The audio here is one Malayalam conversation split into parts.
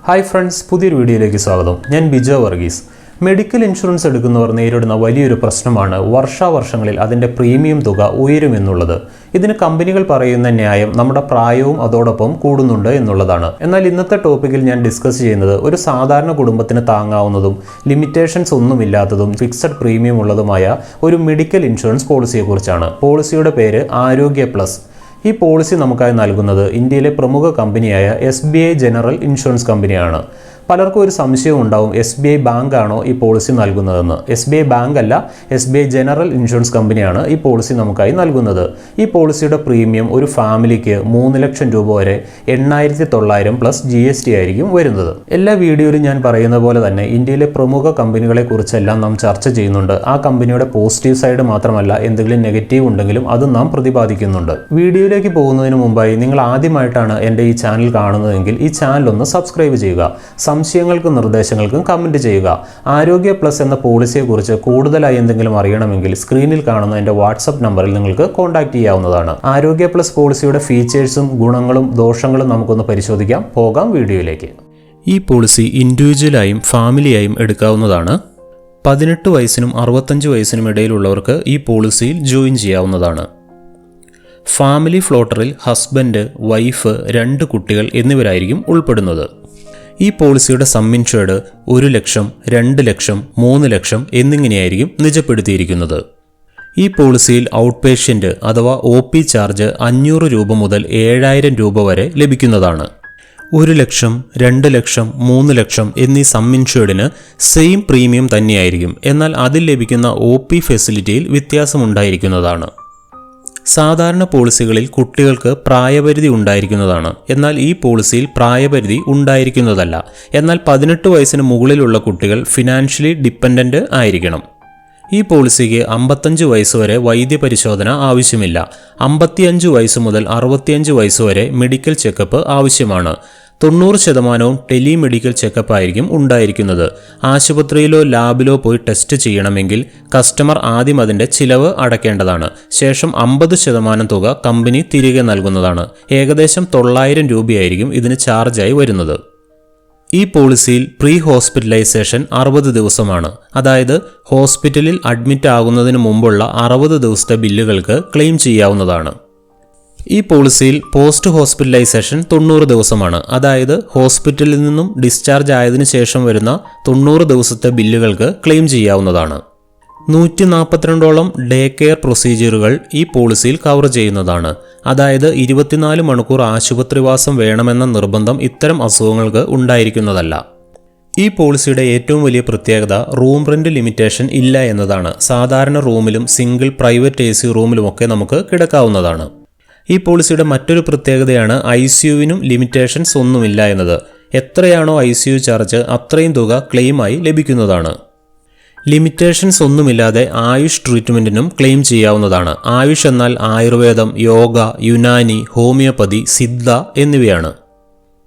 ഹായ് ഫ്രണ്ട്സ്, പുതിയൊരു വീഡിയോയിലേക്ക് സ്വാഗതം. ഞാൻ ബിജോ വർഗീസ്. മെഡിക്കൽ ഇൻഷുറൻസ് എടുക്കുന്നവർ നേരിടുന്ന വലിയൊരു പ്രശ്നമാണ് വർഷാവർഷങ്ങളിൽ അതിൻ്റെ പ്രീമിയം തുക ഉയരുമെന്നുള്ളത്. ഇതിന് കമ്പനികൾ പറയുന്ന ന്യായം നമ്മുടെ പ്രായവും അതോടൊപ്പം കൂടുന്നുണ്ട് എന്നുള്ളതാണ്. എന്നാൽ ഇന്നത്തെ ടോപ്പിക്കിൽ ഞാൻ ഡിസ്കസ് ചെയ്യുന്നത് ഒരു സാധാരണ കുടുംബത്തിന് താങ്ങാവുന്നതും ലിമിറ്റേഷൻസ് ഒന്നുമില്ലാത്തതും ഫിക്സഡ് പ്രീമിയം ഉള്ളതുമായ ഒരു മെഡിക്കൽ ഇൻഷുറൻസ് പോളിസിയെക്കുറിച്ചാണ്. പോളിസിയുടെ പേര് ആരോഗ്യ പ്ലസ്. ഈ പോളിസി നമുക്കായി നൽകുന്നത് ഇന്ത്യയിലെ പ്രമുഖ കമ്പനിയായ SBI ജനറൽ ഇൻഷുറൻസ് കമ്പനിയാണ്. പലർക്കും ഒരു സംശയം ഉണ്ടാവും, SBI ബാങ്ക് ആണോ ഈ പോളിസി നൽകുന്നതെന്ന്. SBI ബാങ്ക് അല്ല, SBI ജനറൽ ഇൻഷുറൻസ് കമ്പനിയാണ് ഈ പോളിസി നമുക്കായി നൽകുന്നത്. ഈ പോളിസിയുടെ പ്രീമിയം ഒരു ഫാമിലിക്ക് 3 ലക്ഷം രൂപ വരെ 8,900 പ്ലസ് GST ആയിരിക്കും വരുന്നത്. എല്ലാ വീഡിയോയിലും ഞാൻ പറയുന്ന പോലെ തന്നെ ഇന്ത്യയിലെ പ്രമുഖ കമ്പനികളെ കുറിച്ചെല്ലാം നാം ചർച്ച ചെയ്യുന്നുണ്ട്. ആ കമ്പനിയുടെ പോസിറ്റീവ് സൈഡ് മാത്രമല്ല, എന്തെങ്കിലും നെഗറ്റീവ് ഉണ്ടെങ്കിലും അതും നാം പ്രതിപാദിക്കുന്നുണ്ട്. വീഡിയോയിലേക്ക് പോകുന്നതിന് മുമ്പായി നിങ്ങൾ ആദ്യമായിട്ടാണ് എൻ്റെ ഈ ചാനൽ കാണുന്നതെങ്കിൽ ഈ ചാനൽ ഒന്ന് സബ്സ്ക്രൈബ് ചെയ്യുക. സംശയങ്ങൾക്കും നിർദ്ദേശങ്ങൾക്കും കമൻറ്റ് ചെയ്യുക. ആരോഗ്യ പ്ലസ് എന്ന പോളിസിയെക്കുറിച്ച് കൂടുതലായി എന്തെങ്കിലും അറിയണമെങ്കിൽ സ്ക്രീനിൽ കാണുന്ന എൻ്റെ വാട്സപ്പ് നമ്പറിൽ നിങ്ങൾക്ക് കോൺടാക്ട് ചെയ്യാവുന്നതാണ്. ആരോഗ്യ പ്ലസ് പോളിസിയുടെ ഫീച്ചേഴ്സും ഗുണങ്ങളും ദോഷങ്ങളും നമുക്കൊന്ന് പരിശോധിക്കാം. പോകാം വീഡിയോയിലേക്ക്. ഈ പോളിസി ഇൻഡിവിജ്വലായും ഫാമിലിയായും എടുക്കാവുന്നതാണ്. 18 വയസ്സിനും 65 വയസ്സിനും ഇടയിലുള്ളവർക്ക് ഈ പോളിസിയിൽ ജോയിൻ ചെയ്യാവുന്നതാണ്. ഫാമിലി ഫ്ലോട്ടറിൽ ഹസ്ബൻഡ്, വൈഫ്, 2 കുട്ടികൾ എന്നിവരായിരിക്കും ഉൾപ്പെടുന്നത്. ഈ പോളിസിയുടെ സം ഇൻഷ്വേർഡ് 1 ലക്ഷം, 2 ലക്ഷം, 3 ലക്ഷം എന്നിങ്ങനെയായിരിക്കും നിജപ്പെടുത്തിയിരിക്കുന്നത്. ഈ പോളിസിയിൽ ഔട്ട് പേഷ്യൻ്റ് അഥവാ OP ചാർജ് 500 രൂപ മുതൽ 7,000 രൂപ വരെ ലഭിക്കുന്നതാണ്. 1 ലക്ഷം, 2 ലക്ഷം, 3 ലക്ഷം എന്നീ സം ഇൻഷ്വേർഡിന് സെയിം പ്രീമിയം തന്നെയായിരിക്കും. എന്നാൽ അതിൽ ലഭിക്കുന്ന OP ഫെസിലിറ്റിയിൽ വ്യത്യാസമുണ്ടായിരിക്കുന്നതാണ്. സാധാരണ പോളിസികളിൽ കുട്ടികൾക്ക് പ്രായപരിധി ഉണ്ടായിരിക്കുന്നതാണ്. എന്നാൽ ഈ പോളിസിയിൽ പ്രായപരിധി ഉണ്ടായിരിക്കുന്നതല്ല. എന്നാൽ 18 വയസ്സിന് മുകളിലുള്ള കുട്ടികൾ ഫിനാൻഷ്യലി ഡിപ്പെൻഡൻ്റ് ആയിരിക്കണം. ഈ പോളിസിക്ക് 55 വയസ്സ് വരെ വൈദ്യപരിശോധന ആവശ്യമില്ല. 55 വയസ്സ് മുതൽ 65 വയസ്സ് വരെ മെഡിക്കൽ ചെക്കപ്പ് ആവശ്യമാണ്. 90% ടെലിമെഡിക്കൽ ചെക്കപ്പ് ആയിരിക്കും ഉണ്ടായിരിക്കുന്നത്. ആശുപത്രിയിലോ ലാബിലോ പോയി ടെസ്റ്റ് ചെയ്യണമെങ്കിൽ കസ്റ്റമർ ആദ്യം അതിൻ്റെ ചിലവ് അടയ്ക്കേണ്ടതാണ്. ശേഷം 50% തുക കമ്പനി തിരികെ നൽകുന്നതാണ്. ഏകദേശം 900 രൂപയായിരിക്കും ഇതിന് ചാർജായി വരുന്നത്. ഈ പോളിസിയിൽ പ്രീ ഹോസ്പിറ്റലൈസേഷൻ 60 ദിവസമാണ്. അതായത് ഹോസ്പിറ്റലിൽ അഡ്മിറ്റ് ആകുന്നതിന് മുമ്പുള്ള 60 ദിവസത്തെ ബില്ലുകൾക്ക് ക്ലെയിം ചെയ്യാവുന്നതാണ്. ഈ പോളിസിയിൽ പോസ്റ്റ് ഹോസ്പിറ്റലൈസേഷൻ 90 ദിവസമാണ്. അതായത് ഹോസ്പിറ്റലിൽ നിന്നും ഡിസ്ചാർജ് ആയതിനു ശേഷം വരുന്ന 90 ദിവസത്തെ ബില്ലുകൾക്ക് ക്ലെയിം ചെയ്യാവുന്നതാണ്. 142ഓളം ഡേ കെയർ പ്രൊസീജിയറുകൾ ഈ പോളിസിയിൽ കവർ ചെയ്യുന്നതാണ്. അതായത് 24 മണിക്കൂർ ആശുപത്രിവാസം വേണമെന്ന നിർബന്ധം ഇത്തരം അസുഖങ്ങൾക്ക് ഉണ്ടായിരിക്കുന്നതല്ല. ഈ പോളിസിയുടെ ഏറ്റവും വലിയ പ്രത്യേകത റൂം റെന്റ് ലിമിറ്റേഷൻ ഇല്ല എന്നതാണ്. സാധാരണ റൂമിലും സിംഗിൾ പ്രൈവറ്റ് AC റൂമിലുമൊക്കെ നമുക്ക് കിടക്കാവുന്നതാണ്. ഈ പോളിസിയുടെ മറ്റൊരു പ്രത്യേകതയാണ് ICUവിനും ലിമിറ്റേഷൻസ് ഒന്നുമില്ല എന്നത്. എത്രയാണോ ICU ചാർജ് അത്രയും തുക ക്ലെയിമായി ലഭിക്കുന്നതാണ്. ലിമിറ്റേഷൻസ് ഒന്നുമില്ലാതെ ആയുഷ് ട്രീറ്റ്മെൻറ്റിനും ക്ലെയിം ചെയ്യാവുന്നതാണ്. ആയുഷ് എന്നാൽ ആയുർവേദം, യോഗ, യുനാനി, ഹോമിയോപ്പതി, സിദ്ധ എന്നിവയാണ്.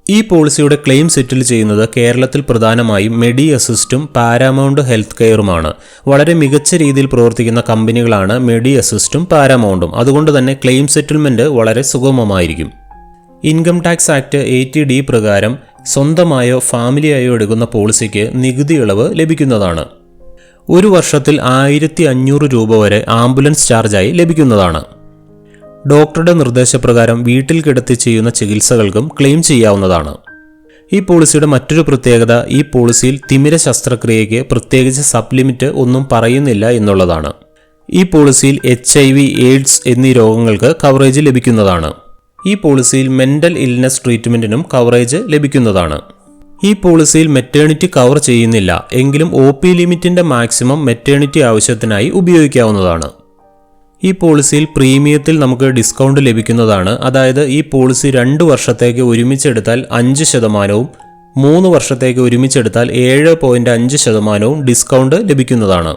ഈ പോളിസിയുടെ ക്ലെയിം സെറ്റിൽ ചെയ്യുന്നത് കേരളത്തിൽ പ്രധാനമായും മെഡി അസിസ്റ്റും പാരാമൗണ്ട് ഹെൽത്ത് കെയറുമാണ്. വളരെ മികച്ച രീതിയിൽ പ്രവർത്തിക്കുന്ന കമ്പനികളാണ് മെഡി അസിസ്റ്റും പാരാമൗണ്ടും. അതുകൊണ്ട് തന്നെ ക്ലെയിം സെറ്റിൽമെൻറ്റ് വളരെ സുഗമമായിരിക്കും. ഇൻകം ടാക്സ് ആക്ട് 80D പ്രകാരം സ്വന്തമായോ ഫാമിലിയായോ എടുക്കുന്ന പോളിസിക്ക് നികുതി ഇളവ് ലഭിക്കുന്നതാണ്. 1 വർഷത്തിൽ 1,500 രൂപ വരെ ആംബുലൻസ് ചാർജായി ലഭിക്കുന്നതാണ്. ഡോക്ടറുടെ നിർദ്ദേശപ്രകാരം വീട്ടിൽ കിടത്തി ചെയ്യുന്ന ചികിത്സകൾക്കും ക്ലെയിം ചെയ്യാവുന്നതാണ്. ഈ പോളിസിയുടെ മറ്റൊരു പ്രത്യേകത ഈ പോളിസിയിൽ തിമിര ശസ്ത്രക്രിയയ്ക്ക് പ്രത്യേകിച്ച് സബ്ലിമിറ്റ് ഒന്നും പറയുന്നില്ല എന്നുള്ളതാണ്. ഈ പോളിസിയിൽ HIV, AIDS എന്നീ രോഗങ്ങൾക്ക് കവറേജ് ലഭിക്കുന്നതാണ്. ഈ പോളിസിയിൽ മെൻ്റൽ ഇൽനെസ് ട്രീറ്റ്മെൻറ്റിനും കവറേജ് ലഭിക്കുന്നതാണ്. ഈ പോളിസിയിൽ മെറ്റേണിറ്റി കവർ ചെയ്യുന്നില്ല. എങ്കിലും OP ലിമിറ്റിൻ്റെ മാക്സിമം മെറ്റേണിറ്റി ആവശ്യത്തിനായി ഉപയോഗിക്കാവുന്നതാണ്. ഈ പോളിസിയിൽ പ്രീമിയത്തിൽ നമുക്ക് ഡിസ്കൗണ്ട് ലഭിക്കുന്നതാണ്. അതായത് ഈ പോളിസി 2 വർഷത്തേക്ക് ഒരുമിച്ചെടുത്താൽ 5%, 3 വർഷത്തേക്ക് ഒരുമിച്ചെടുത്താൽ 7.5% ഡിസ്കൗണ്ട് ലഭിക്കുന്നതാണ്.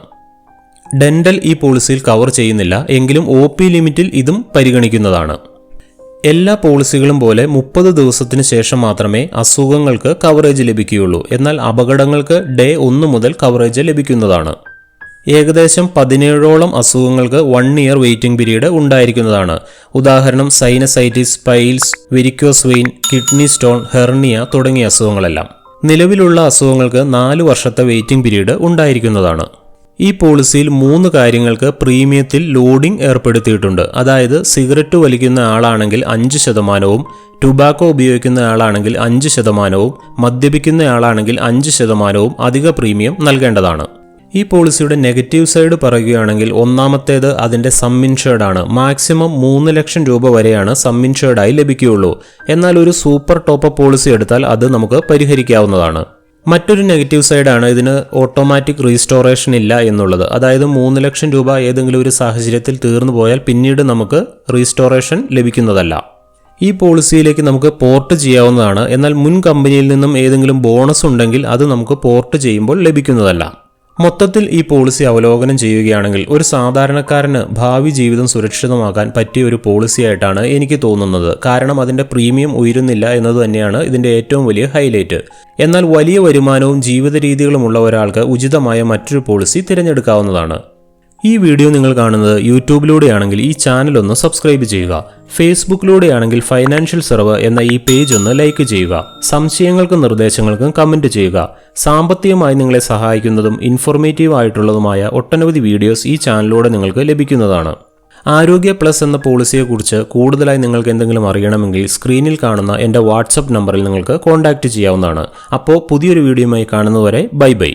ഡെൻ്റൽ ഈ പോളിസിയിൽ കവർ ചെയ്യുന്നില്ല. എങ്കിലും OP ലിമിറ്റിൽ ഇതും പരിഗണിക്കുന്നതാണ്. എല്ലാ പോളിസികളും പോലെ 30 ദിവസത്തിന് ശേഷം മാത്രമേ അസുഖങ്ങൾക്ക് കവറേജ് ലഭിക്കുകയുള്ളൂ. എന്നാൽ അപകടങ്ങൾക്ക് ഡേ 1 മുതൽ കവറേജ് ലഭിക്കുന്നതാണ്. ഏകദേശം 17ഓളം അസുഖങ്ങൾക്ക് 1 ഇയർ വെയിറ്റിംഗ് പീരീഡ് ഉണ്ടായിരിക്കുന്നതാണ്. ഉദാഹരണം sinusitis, piles, varicose vein, kidney stone, hernia തുടങ്ങിയ അസുഖങ്ങളെല്ലാം. നിലവിലുള്ള അസുഖങ്ങൾക്ക് 4 വർഷത്തെ വെയിറ്റിംഗ് പീരീഡ് ഉണ്ടായിരിക്കുന്നതാണ്. ഈ പോളിസിയിൽ 3 കാര്യങ്ങൾക്ക് പ്രീമിയത്തിൽ ലോഡിംഗ് ഏർപ്പെടുത്തിയിട്ടുണ്ട്. അതായത് സിഗരറ്റ് വലിക്കുന്ന ആളാണെങ്കിൽ 5%, ടുബാക്കോ ഉപയോഗിക്കുന്ന ആളാണെങ്കിൽ 5%, മദ്യപിക്കുന്ന ആളാണെങ്കിൽ 5% അധിക പ്രീമിയം നൽകേണ്ടതാണ്. ഈ പോളിസിയുടെ നെഗറ്റീവ് സൈഡ് പറയുകയാണെങ്കിൽ ഒന്നാമത്തേത് അതിൻ്റെ സം ഇൻഷേർഡ് ആണ്. മാക്സിമം 3 ലക്ഷം രൂപ വരെയാണ് സം ഇൻഷേർഡായി ലഭിക്കുകയുള്ളൂ. എന്നാൽ ഒരു സൂപ്പർ ടോപ്പപ്പ് പോളിസി എടുത്താൽ അത് നമുക്ക് പരിഹരിക്കാവുന്നതാണ്. മറ്റൊരു നെഗറ്റീവ് സൈഡാണ് ഇതിന് ഓട്ടോമാറ്റിക് റീസ്റ്റോറേഷൻ ഇല്ല എന്നുള്ളത്. അതായത് 3 ലക്ഷം രൂപ ഏതെങ്കിലും ഒരു സാഹചര്യത്തിൽ തീർന്നു പോയാൽ പിന്നീട് നമുക്ക് റീസ്റ്റോറേഷൻ ലഭിക്കുന്നതല്ല. ഈ പോളിസിയിലേക്ക് നമുക്ക് പോർട്ട് ചെയ്യാവുന്നതാണ്. എന്നാൽ മുൻ കമ്പനിയിൽ നിന്നും ഏതെങ്കിലും ബോണസ് ഉണ്ടെങ്കിൽ അത് നമുക്ക് പോർട്ട് ചെയ്യുമ്പോൾ ലഭിക്കുന്നതല്ല. മൊത്തത്തിൽ ഈ പോളിസി അവലോകനം ചെയ്യുകയാണെങ്കിൽ ഒരു സാധാരണക്കാരന് ഭാവി ജീവിതം സുരക്ഷിതമാക്കാൻ പറ്റിയ ഒരു പോളിസിയായിട്ടാണ് എനിക്ക് തോന്നുന്നത്. കാരണം അതിൻ്റെ പ്രീമിയം ഉയരുന്നില്ല എന്നത് തന്നെയാണ് ഇതിൻ്റെ ഏറ്റവും വലിയ ഹൈലൈറ്റ്. എന്നാൽ വലിയ വരുമാനവും ജീവിത രീതികളുമുള്ള ഒരാൾക്ക് ഉചിതമായ മറ്റൊരു പോളിസി തിരഞ്ഞെടുക്കാവുന്നതാണ്. ഈ വീഡിയോ നിങ്ങൾ കാണുന്നത് യൂട്യൂബിലൂടെയാണെങ്കിൽ ഈ ചാനൽ ഒന്ന് സബ്സ്ക്രൈബ് ചെയ്യുക. ഫേസ്ബുക്കിലൂടെയാണെങ്കിൽ ഫൈനാൻഷ്യൽ സർവ് എന്ന ഈ പേജ് ഒന്ന് ലൈക്ക് ചെയ്യുക. സംശയങ്ങൾക്കും നിർദ്ദേശങ്ങൾക്കും കമൻറ്റ് ചെയ്യുക. സാമ്പത്തികമായി നിങ്ങളെ സഹായിക്കുന്നതും ഇൻഫോർമേറ്റീവ് ആയിട്ടുള്ളതുമായ ഒട്ടനവധി വീഡിയോസ് ഈ ചാനലിലൂടെ നിങ്ങൾക്ക് ലഭിക്കുന്നതാണ്. ആരോഗ്യ പ്ലസ് എന്ന പോളിസിയെക്കുറിച്ച് കൂടുതലായി നിങ്ങൾക്ക് എന്തെങ്കിലും അറിയണമെങ്കിൽ സ്ക്രീനിൽ കാണുന്ന എൻ്റെ വാട്സപ്പ് നമ്പറിൽ നിങ്ങൾക്ക് കോൺടാക്റ്റ് ചെയ്യാവുന്നതാണ്. അപ്പോൾ പുതിയൊരു വീഡിയോയുമായി കാണുന്നതുവരെ ബൈ ബൈ.